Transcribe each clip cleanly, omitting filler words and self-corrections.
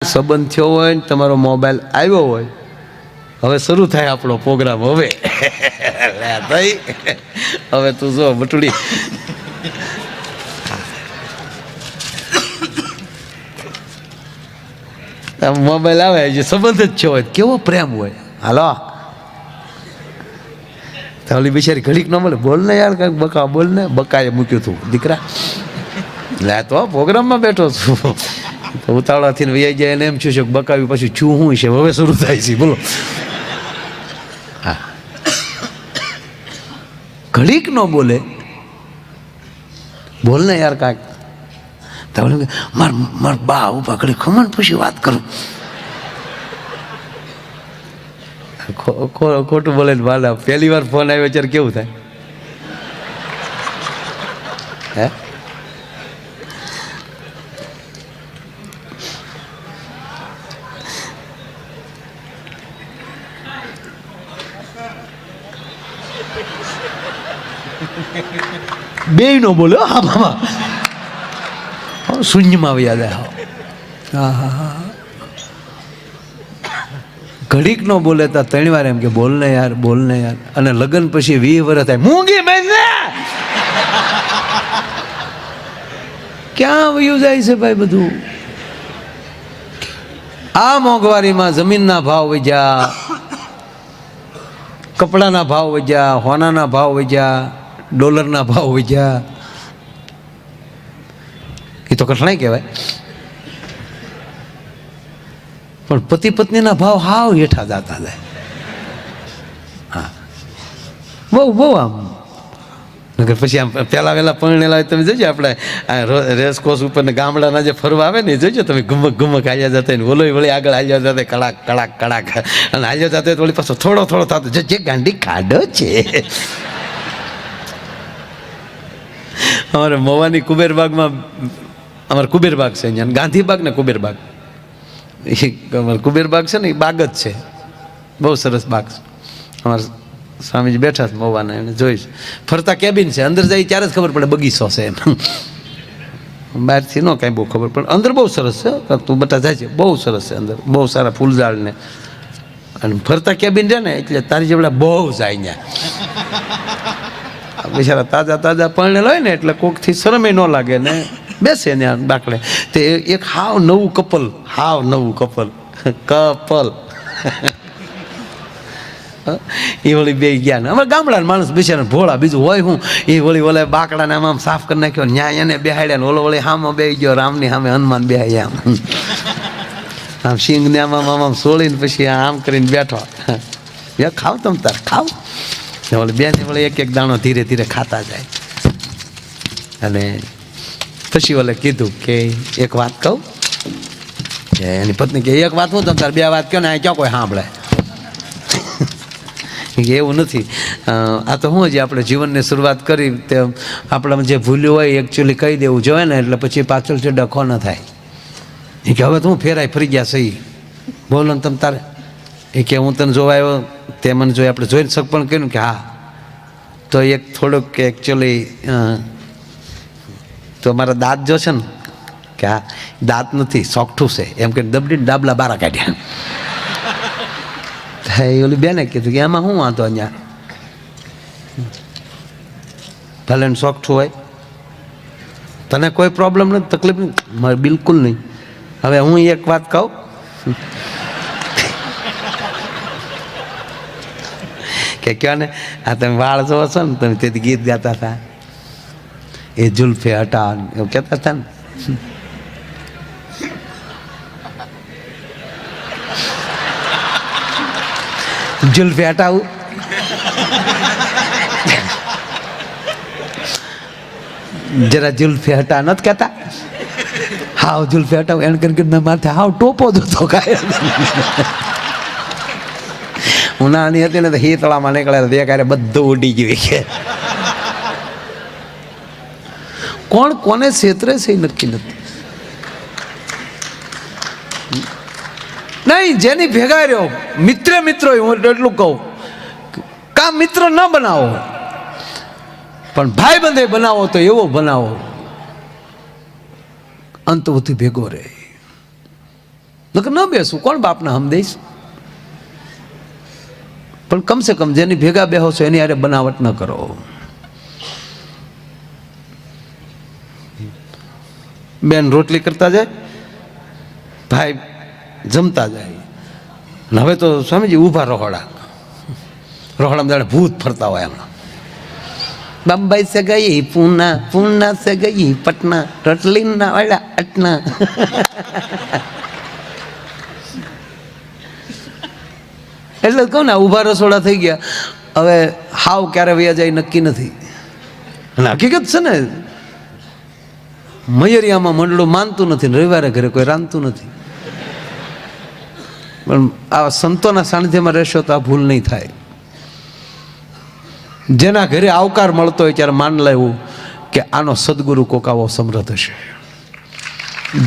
સંબંધ થયો હોય ને તમારો મોબાઈલ આવ્યો હોય, હવે શરૂ થાય આપણો પ્રોગ્રામ. હવે ભાઈ હવે તું જો બટુડી મોબાઈલ આવે જે સંબંધ જ થયો હોય કેવો પ્રેમ હોય. હાલો તો ઓલી બિચારી ઘડીક ન મળે, બોલ ને યાર કંઈક બકા બોલ ને. બકાએ મૂક્યું હતું દીકરા, લે તો પ્રોગ્રામમાં બેઠો છું. ઉતાવળાથી વૈયા જાય એને એમ છું છે બકાવી પછી છું શું છે હવે શરૂ થાય છે. બોલો હા ઘડીક ન બોલે, બોલ ને યાર કાંઈક. તો માર બા ઉભા ઘડી ખમણ પછી વાત કરું. ખોટું બોલે ને બાલા પહેલી વાર ફોન આવ્યો ત્યારે કેવું થાય હે? બે નો બોલ્યો હા મામા શૂન્યમાં યાદ હા હા હા ઘડીક નો બોલે તા 3 વાર એમ કે બોલ ને યાર બોલ ને યાર. અને લગ્ન પછી 20 વર્ષ થાય મૂંગી બેસે ક્યાં વયું જાય છે ભાઈ બધું. આ મોંઘવારીમાં જમીનના ભાવ વધ્યા, કપડાના ભાવ વધ્યા, હોનાના ભાવ વધ્યા, ડોલરના ભાવ વધ્યા. એ તો કઠણાઈ કહેવાય. પણ પતિ પત્નીના ભાવ હાવ હેઠા જતા જાય. હા બહુ આમ નગર પછી આમ પહેલા વહેલા પરણેલા તમે જોજો આપણે રેસકોર્સ ઉપર ને ગામડાના જે ફરવા આવે ને જોજો તમે ઘુમક ઘુમક આવ્યા જતા ને ઓલો વળી આગળ આવ્યા જતા કડાક કડાક કડાક અને આવ્યા જતા વળી પાછો થોડો થોડો થતો જે ગાંડી ખાડો છે. અમારે મોવાની કુબેરબાગમાં અમારે કુબેરબાગ છે અહીંયા ગાંધીબાગ ને કુબેરબાગ. એ અમારે કુબેરબાગ છે ને એ બાગ જ છે, બહુ સરસ બાગ છે. અમારે સ્વામીજી બેઠા છે મોવાના, એને જોઈશ ફરતા કેબિન છે, અંદર જાય ત્યારે જ ખબર પડે બગીચો છે એમ. બહારથી ન કાંઈ બહુ ખબર પડે, અંદર બહુ સરસ છે. તું બટા જાય છે બહુ સરસ છે અંદર, બહુ સારા ફૂલઝાડ ને. અને ફરતા કેબિન રહે ને એટલે તારી જેવડા બહુ જાય ત્યાં. બિચારા તાજા તાજા પરણેલા હોય ને એટલે કોકથી શરમે ન લાગે ને બેસે ને બાકડે. તે એક હાવ નવું કપલ એ વળી બે ગયા ને અમારે ગામડાના માણસ બિચારા ભોળા બીજું હોય હું એ વળી ઓલે બાકડાને આમ સાફ કરી નાખ્યો, ન્યાય એને બેહાડ્યા ને ઓલો વળી હામો બે ગયો રામની સામે હનુમાન બેહાડ્યા આમ સિંગને આમ સોળીને પછી આમ કરીને બેઠો. ખાવ તમ તાર ખાવ. ઓલે બેન વળી એક એક દાણો ધીરે ધીરે ખાતા જાય. અને પછી ઓલે કીધું કે એક વાત કહું. એની પત્ની કે એક વાત હું તમ તાર 2 વાત કહો ને આ ક્યાં કોઈ સાંભળે. એવું નથી, આ તો શું હજી આપણે જીવનની શરૂઆત કરી તે આપણે જે ભૂલ્યું હોય એકચ્યુઅલી કહી દેવું જોઈએ ને એટલે પછી પાછળથી ડખો ન થાય. એ કે હવે તો હું ફેરાય ફરી ગયા સહી બોલો ને તમ તારે. એ કે હું તને જોવા આવ્યો તે મને જોઈ આપણે જોઈને સગપણ કર્યું કે હા તો એક થોડુંક કે એકચ્યુઅલી તો મારા દાંત જો છે ને કે હા દાંત નથી સોગઠું છે એમ કે દબડીને ડાબલા બારા કાઢ્યા. ઓલી બેને કીધું કે એમાં શું વાંધો અહીંયા ભલે ને સોગઠું હોય તને કોઈ પ્રોબ્લેમ નથી તકલીફ નહીં મારે બિલકુલ નહીં. હવે હું એક વાત કહું કે કયો ને આ તમે વાળ જોવો છો ને તમે તેથી ગીત ગાતા હતા એ જુલ્ફે હટા એવું કહેતા હતા ને. જુલ્ફે હટાવું જરા જુલ્ફે હટા નથી કહેતા. હાવ જુલ્ફે હટાવું એને કરીને માથે હાવ ટોપો દોતો કાય. હું નાની હતી ને તો હિતળામાં નીકળે દેખાય બધું ઉડી ગયું કે કોણ કોને છેતરે છે નક્કી નથી. નહીં જેની ભેગા રહ્યો મિત્રો હું એટલું કહું કા મિત્ર ન બનાવો પણ ભાઈ બંધે બનાવો તો એવો બનાવો અંત સુધી ભેગો રહે. નકર ન બેસું, કોણ બાપને હમ દઈશ? પણ કમસે કમ જેની ભેગા બેહો છો એની હારે બનાવટ ન કરો. બેન રોટલી કરતા જાય, ભાઈ જમતા જાય. હવે તો સ્વામીજી ઊભા રોહડામાં જાણે ભૂત ફરતા હોય. એમાં બંબઈ સે ગઈ પૂના, પૂના સે ગઈ પટના, રોટલી ના વાળા અટના. એટલે કહું ને, ઊભા રસોડા થઈ ગયા. હવે હાવ ક્યારે વયા જાય નક્કી નથી. અને હકીકત છે ને, મયરિયામાં મંડળું માનતું નથી, રવિવારે ઘરે કોઈ રાંધતું નથી. પણ આ સંતોના સાનિધ્યમાં રહેશો તો આ ભૂલ નહીં થાય. જેના ઘરે આવકાર મળતો હોય ત્યારે માન લેવું કે આનો સદગુરુ કોક આવો સમર્થ હશે.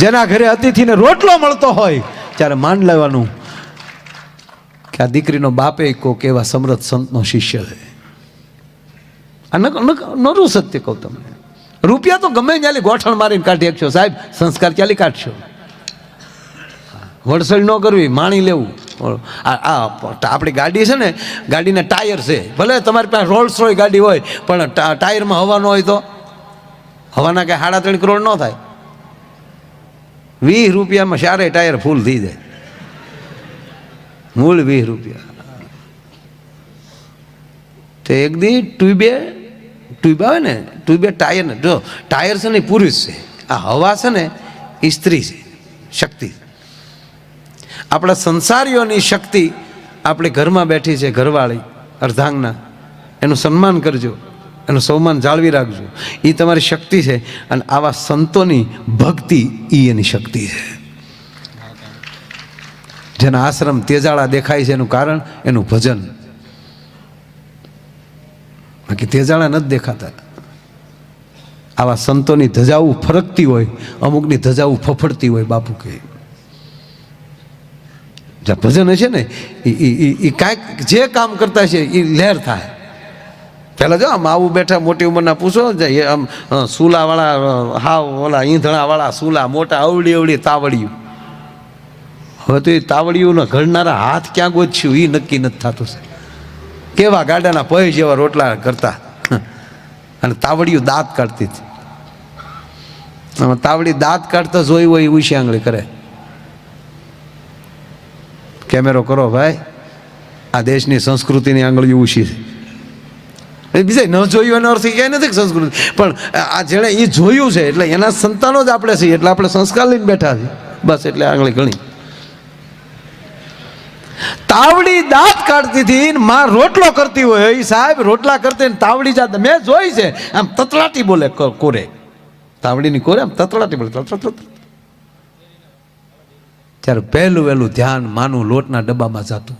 જેના ઘરે અતિથિને રોટલો મળતો હોય ત્યારે માન લેવાનું કે આ દીકરીનો બાપે કોક એવા સમર્થ સંતનો શિષ્ય છે. આ નરું સત્ય કહું તમને. રૂપિયા તો ગમે ત્યાંથી ગોઠણ મારીને કાઢી શકશો સાહેબ, સંસ્કાર ક્યાંથી કાઢશો? વડસળ ન કરવી, માણી લેવું. આપણી ગાડી છે ને, ગાડીના ટાયર છે, ભલે તમારી પાસે રોલ્સ રોય ગાડી હોય, પણ ટાયરમાં હવા ન હોય તો હવાના કંઈ 3.5 કરોડ ન થાય. 20 રૂપિયામાં સારે ટાયર ફૂલ થઈ જાય. મૂળ 20 રૂપિયા. તો એક દી ટ્યુબ આવે ને, ટ્યુબે ટાયર ને, જો ટાયર છે ને એ પુરુષ છે, આ હવા છે ને એ સ્ત્રી છે, શક્તિ. આપણા સંસારીઓની શક્તિ આપણી ઘરમાં બેઠી છે, ઘરવાળી અર્ધાંગના, એનું સન્માન કરજો, એનું સન્માન જાળવી રાખજો. એ તમારી શક્તિ છે. અને આવા સંતોની ભક્તિ એ એની શક્તિ છે. જેના આશ્રમ તેજાળા દેખાય છે એનું કારણ એનું ભજન. બાકી તેજાળા નથી દેખાતા. આવા સંતોની ધજાઓ ફરકતી હોય, અમુકની ધજાઓ ફફડતી હોય. બાપુ કહે જ્યાં ભજન હશે ને એ કાંઈક જે કામ કરતા છે એ લહેર થાય. પહેલાં જો આમ આવું બેઠા, મોટી ઉંમરના પૂછો, આમ સૂલાવાળા, હાવ ઓલા ઈંધણાવાળા સૂલા, મોટા અવળી તાવડિયું. હવે તો એ તાવડિયુંના ઘડનારા હાથ ક્યાં ગોચ્યું એ નક્કી નથી થતું. કેવા ગાડાના પૈ જેવા રોટલા કરતા, અને તાવડિયું દાંત કાઢતી હતી. તાવડી દાંત કાઢતા જોઈ હોય એ ઉછી આંગળી કરે. કેમેરો કરો ભાઈ, આ દેશની સંસ્કૃતિની આંગળીઓ ઉછી છે. બીજા ન જોયું એનો અર્થ ક્યાંય નથી સંસ્કૃતિ, પણ આ જેણે એ જોયું છે એટલે એના સંતાનો જ આપણે છીએ, એટલે આપણે સંસ્કાર લઈને બેઠા છીએ બસ. એટલે આંગળી ઘણી. તાવડી દાંત કાઢતી હતી, માં રોટલો કરતી હોય એ સાહેબ, રોટલા કરતી તાવડી જાત મેં જોઈ છે, આમ તતલાટી બોલે કોરે, તાવડીની કોરે આમ તતલાટી બોલે. ત્યારે પહેલું વહેલું ધ્યાન માનું લોટના ડબ્બામાં જતું.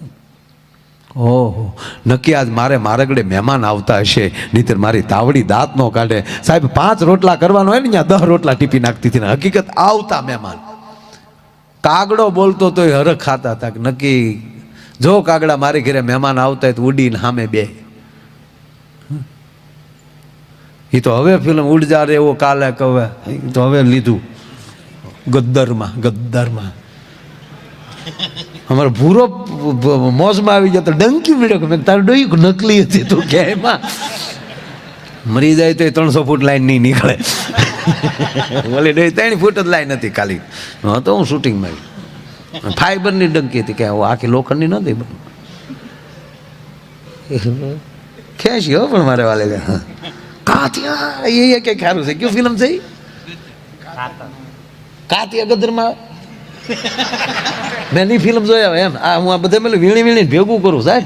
ઓહો, નક્કી આજ મારે ગળે મહેમાન આવતા હશે, નહીંતર મારી તાવડી દાંત નો કાઢે. સાહેબ 5 રોટલા કરવાનો હોય ને, ત્યાં 10 રોટલા ટીપી નાખતી હતી. હકીકત આવતા મહેમાન. કાગડો બોલતો તો એ હરખ ખાતા હતા કે નક્કી જો કાગડા મારી ઘરે મહેમાન આવતા હોય તો ઉડીને સામે બે. એ તો હવે ફિલ્મ ઉડ જા રે એવો કાલે કવે, તો હવે લીધું ગદ્દરમાં. અમારો ભૂરો મોજમાં આવી ગયો તો ડંકી મળ્યો કે મેં તારું ડોયું નકલી હતી તું કે એમાં મરી જાય તો 300 ફૂટ લાઈન નહીં નીકળે. ઓલી ડોઈ 3 ફૂટ જ લાઈન હતી ખાલી. તો હું શૂટિંગમાં ફાઈબરની ડંકી હતી કે આખી લોખંડની ન દઈ. ખેંચી હો પણ મારે વાલે કાતિયા એ કે ખારું છે. કયું ફિલ્મ છે? કાતિયા ગદરમાં. મેં ની ફિલ્મ જોયા એમ. આ હું આ બધા મેં વીણી ભેગું કરું સાહેબ.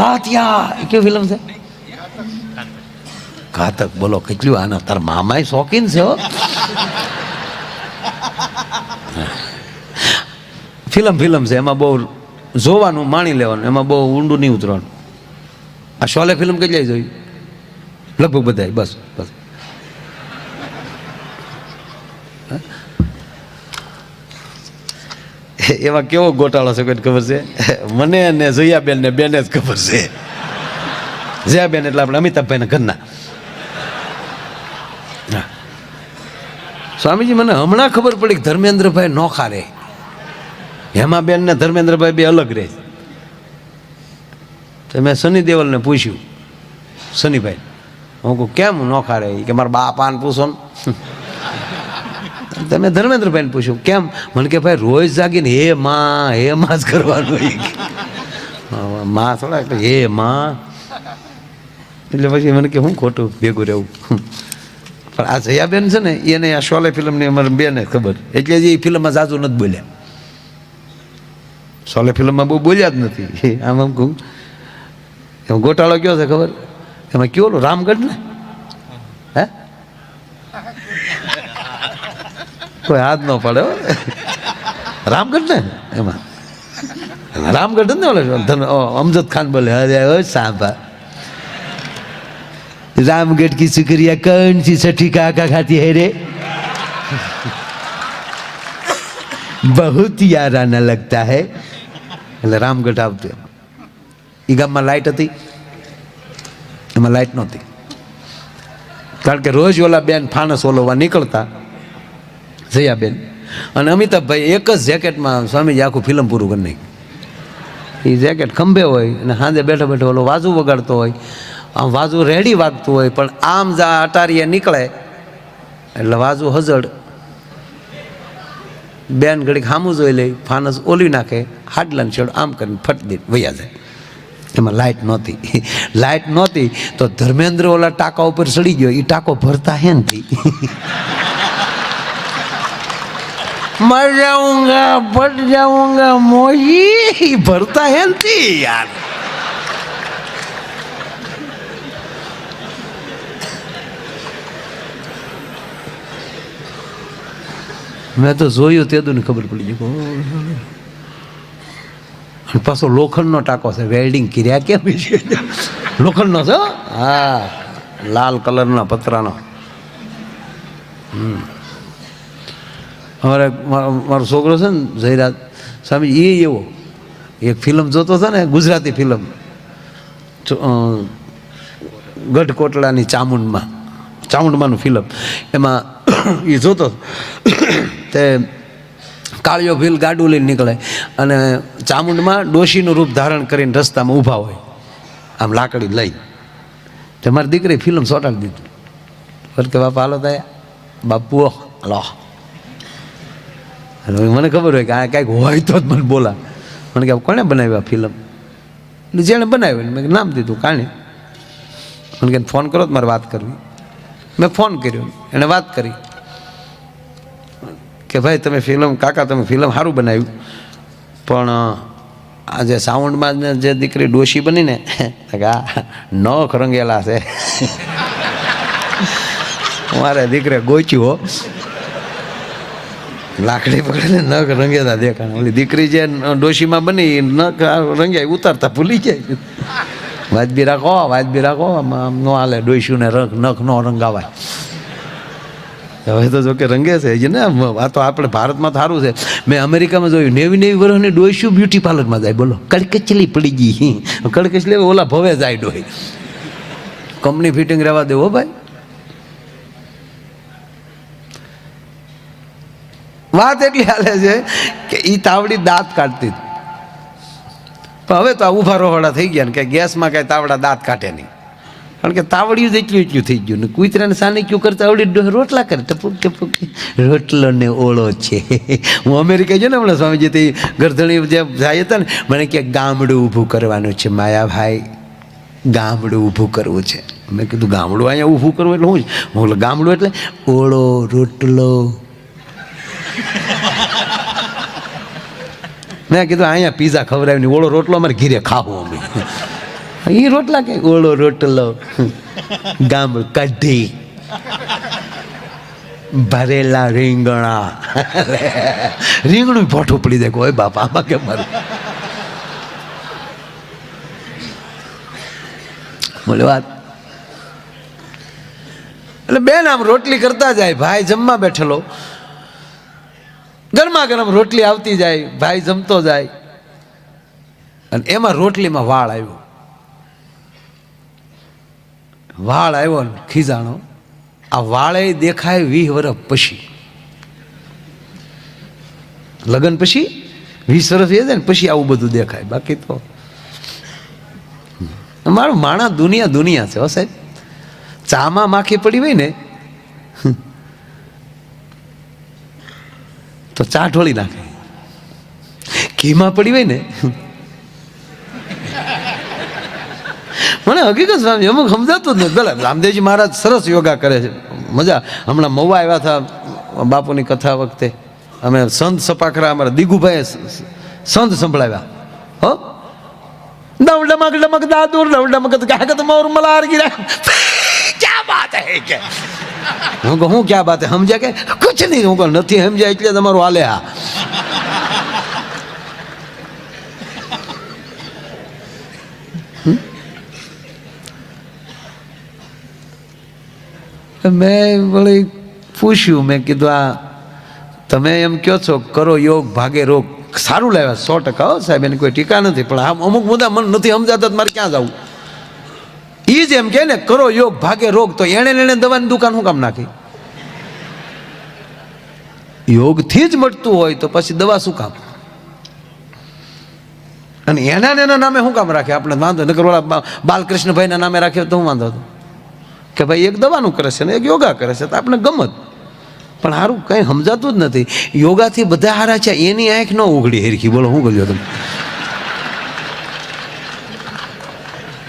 કાતિયા કયું ફિલ્મ છે? ઘાતક. બોલો કેટલું આના તાર મામાય શોખીન છે હો. ફિલ્મ છે, એમાં બહુ જોવાનું, માણી લેવાનું, એમાં બહુ ઊંડું નહીં ઉતરવાનું. આ શોલે ફિલ્મ કેટલી જોઈ? લગભગ બધા. બસ એવા કેવો ગોટાળો છે કોઈ ખબર છે? મને અને જયાબેન ને બેને જ ખબર છે. જયાબેન એટલે આપણે અમિતાભભાઈ ના ઘરના. સ્વામીજી મને હમણાં ખબર પડી કે ધર્મેન્દ્રભાઈ નોખા રહે, હેમાબેન ને ધર્મેન્દ્રભાઈ બે અલગ રહે. તો મેં સની દેવલને પૂછ્યું, સનીભાઈ, હું કહું કેમ નોખા રહે? કે મારા બાપાને પૂછો ને. તમે ધર્મેન્દ્રભાઈને પૂછ્યું કેમ? મને કે ભાઈ રોજ જાગીને હે માં જ કરવાનું. માં થોડા એટલે હે માં, એટલે પછી મને કે હું ખોટું ભેગું રહેવું. પણ આ જયાબેન છે ને એને આ શોલે ફિલ્મની અમારે બેને ખબર, એટલે જ એ ફિલ્મમાં જાજુ નથી બોલ્યા. શોલે ફિલ્મમાં બહુ બોલ્યા જ નથી. આમ કહું એમાં ગોટાળો કયો છે ખબર? એમાં કયો ઓલો રામગઢ ને, હે કોઈ હાથ ન પડે રામગઢ ને, એમાં રામગઢ ને ઓલો અમજદ ખાન બોલે અરે સાંભા रामगढ़ की शुक्रिया कौन सी सठी काका खाती है रे, बहुत याराना लगता है. એટલે રામગઢ આવતું. એ ગામમાં લાઇટ હતી, એમાં લાઇટ નહોતી, કારણ કે રોજ ઓલા બેન ફાનસ ઓલવા નીકળતા જયાબેન અને અમિતાભભાઈ એક જ જેકેટમાં સ્વામીજી આખું ફિલ્મ પૂરું કરી નાખ્યું. એ જેકેટ ખંભે હોય અને સાંજે બેઠો બેઠો ઓલો વાજુ વગાડતો હોય, આમ વાજુ રેડી વાગતું હોય, પણ આમ જા અટારીએ નીકળે એટલે વાજુ હજડ બેન ઘડીક સામું જોઈ લે, ફાનસ ઓલી નાખે, હાડલાને છેડ આમ કરીને ફટ દે વૈયા જાય. એમાં લાઇટ નહોતી. લાઇટ નહોતી તો ધર્મેન્દ્ર ઓલા ટાંકા ઉપર ચડી ગયો, એ ટાંકો ભરતા હે નથી. મર જાઉંગા પટ જાઉંગા મોહી, ભરતા હે નથી યાર. મેં તો જોયું તે ને ખબર પડી ગઈ. પાછો લોખંડનો ટાંકો છે, વેલ્ડિંગ કર્યા કેમ છે? લોખંડનો છે, હા, લાલ કલરના પતરાનો. અમારે મારો છોકરો છે ને જયરાજ સ્વામી, એ એવો એક ફિલ્મ જોતો હતો ને, ગુજરાતી ફિલ્મ ગઢકોટડાની ચામુંડમાનું ફિલ્મ, એમાં એ જોતો તે કાળિયો ભીલ ગાડું લઈને નીકળે અને ચામુંડમાં ડોશીનું રૂપ ધારણ કરીને રસ્તામાં ઊભા હોય આમ લાકડી લઈ. તો મારી દીકરી ફિલ્મ ચોંટાડી દીધી. કે બાપા હાલો થાય બાપુ હાલો. અને મને ખબર હોય કે આ કાંઈક હોય તો જ મને બોલા. મને કે કોણે બનાવ્યું આ ફિલ્મ? એટલે જેણે બનાવ્યું મેં નામ દીધું કાણે. મને કે ફોન કરો તો મારે વાત કરવી. મેં ફોન કર્યો, એણે વાત કરી કે ભાઈ તમે ફિલ્મ, કાકા તમે ફિલ્મ સારું બનાવ્યું, પણ આજે સાઉન્ડમાં જે દીકરી ડોશી બની ને આ નખ રંગેલા છે. મારે દીકરે ગોચ્યું હો, લાકડી પકડીને નખ રંગેલા દેખાણ. ઓલી દીકરી જે ડોશીમાં બની નખ રંગ્યા ઉતારતા ભૂલી જાય. વાજબી રાખો આમ નો હાલે, ડોશ્યું ને નખ નો રંગાવાય. હવે તો જો કે રંગે છે ને. આ તો આપણે ભારતમાં સારું છે. મેં અમેરિકામાં જોયું 90 વર્ષની ડોસ્યું બ્યુટી પાર્લરમાં જાય, બોલો કડકચલી પડી ગઈ. કડકચલી ઓલા ભવે જાય ડોહી. કંપની ફિટિંગ રહેવા દેવો ભાઈ. વાત એટલી હાલે છે કે એ તાવડી દાંત કાઢતી, પણ હવે તો આ ઉભા રોહડા થઈ ગયા ને કે ગેસમાં કાંઈ તાવડા દાંત કાઢે નહીં, કારણ કે તાવડિયું જ એટલું થઈ ગયું ને. કૂતરાને સાની ક્યું કરતા આવડી રોટલા કરે, ટપુક ટપુક રોટલો ને ઓળો છે. હું અમેરિકા છે ને હમણાં સ્વામીજી તે ગરધણી જે જાય હતા ને, મને કે ગામડું ઊભું કરવાનું છે માયાભાઈ, ગામડું ઊભું કરવું છે. મેં કીધું ગામડું અહીંયા ઊભું કરવું એટલે હું જ હું ગામડું એટલે ઓળો રોટલો. મેં કીધું અહીંયા પીઝા ખવડાવીને ઓળો રોટલો અમારે ઘીરે ખાવું અમે. એ રોટલા કે ઓળો રોટલો, ગામડું કઢી, ભરેલા રીંગણા. રીંગણું પોઠું પડી દે કોઈ બાપા આમાં કે મારું. બોલે વાત એટલે બેન આમ રોટલી કરતા જાય, ભાઈ જમવા બેઠેલો, ગરમા ગરમ રોટલી આવતી જાય, ભાઈ જમતો જાય, અને એમાં રોટલીમાં વાળ આવ્યો. વાળ આવ્યો ને ખીજાણો. આ વાળે દેખાય 20 વર્ષ પછી. લગ્ન પછી 20 વર્ષ થઈ જાય ને પછી આવું બધું દેખાય. બાકી તો મારું માણા દુનિયા છે હો સાહેબ. ચામાં માખી પડી હોય ને તો ચા ઢોળી નાખે, ઘીમાં પડી હોય ને મને હકીકત સ્વામી અમુક સમજાતું જ નથી. પેલા રામદેવજી મહારાજ સરસ યોગા કરે છે, મજા. હમણાં મહુવા આવ્યા હતા બાપુની કથા વખતે, અમે સંત સપાખરા અમારા દિગુભાઈ સંત સંભળાવ્યા. હો ડમ ડમક ડમક દાદુર ડમ ડમક કાગત મોર મલાર ગિરા ક્યા બાત હે કે હું કહું હું ક્યાં બાત હે સમજ્યા કે કુછ નહીં. હું કહું નથી સમજ્યા એટલે તમારું હાલે. હા મેં વળી પૂછ્યું, મેં કીધું આ તમે એમ કહો છો કરો યોગ ભાગે રોગ, સારું લાવ્યા 100%. હો સાહેબ એની કોઈ ટીકા નથી, પણ આમ અમુક મુદ્દા મને નથી સમજાતા મારે ક્યાં જવું. એ જ એમ કે ને કરો યોગ ભાગે રોગ, તો એને દવાની દુકાન શું કામ નાખી? યોગથી જ મળતું હોય તો પછી દવા શું કામ? અને એના નામે શું કામ રાખે? આપણે વાંધો નકર ઓલા બાલકૃષ્ણભાઈના નામે રાખ્યો તો હું વાંધો હતો કે ભાઈ એક દવાનું કરે છે ને એક યોગા કરે છે, તો આપણે ગમત. પણ સારું કંઈ સમજાતું જ નથી. યોગાથી બધા હારા છે, એની આંખ ન ઉઘડી હેરખી. બોલો શું કર્યો તમે?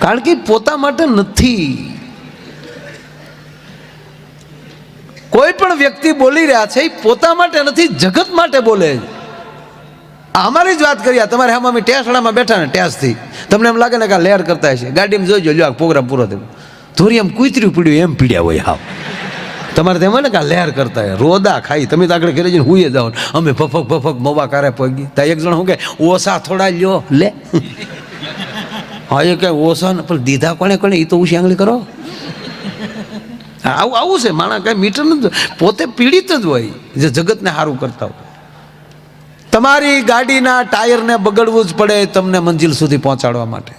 કારણ કે પોતા માટે નથી. કોઈ પણ વ્યક્તિ બોલી રહ્યા છે એ પોતા માટે નથી, જગત માટે બોલે. અમારી જ વાત કરીએ, તમારે આમ અમે ટેસડામાં બેઠા ને ટેસથી તમને એમ લાગે ને કે લહેર કરતા હશે, ગાડીમાં જોઈજો લ્યો પ્રોગ્રામ પૂરો થયો થોડી એમ કૂતર્યું પીડ્યું એમ પીડ્યા હોય. હાવ તમારે તેમ હોય ને કે લહેર કરતા હોય, રોદા ખાઈ તમે તો આગળ ઘરે જઈને હુઈએ જાઓ, અમે ફફક મવા કારે પગી ત્યાં એક જણ શું કે ઓછા થોડા લ્યો લે. હા એ કઈ ઓછા ને પણ દીધા કોને એ તો ઉછી આંગળી કરો. આવું છે માણસ, કઈ મીટર નથી, પોતે પીડિત જ હોય જે જગતને સારું કરતા હોય. તમારી ગાડીના ટાયરને બગડવું જ પડે તમને મંજિલ સુધી પહોંચાડવા માટે.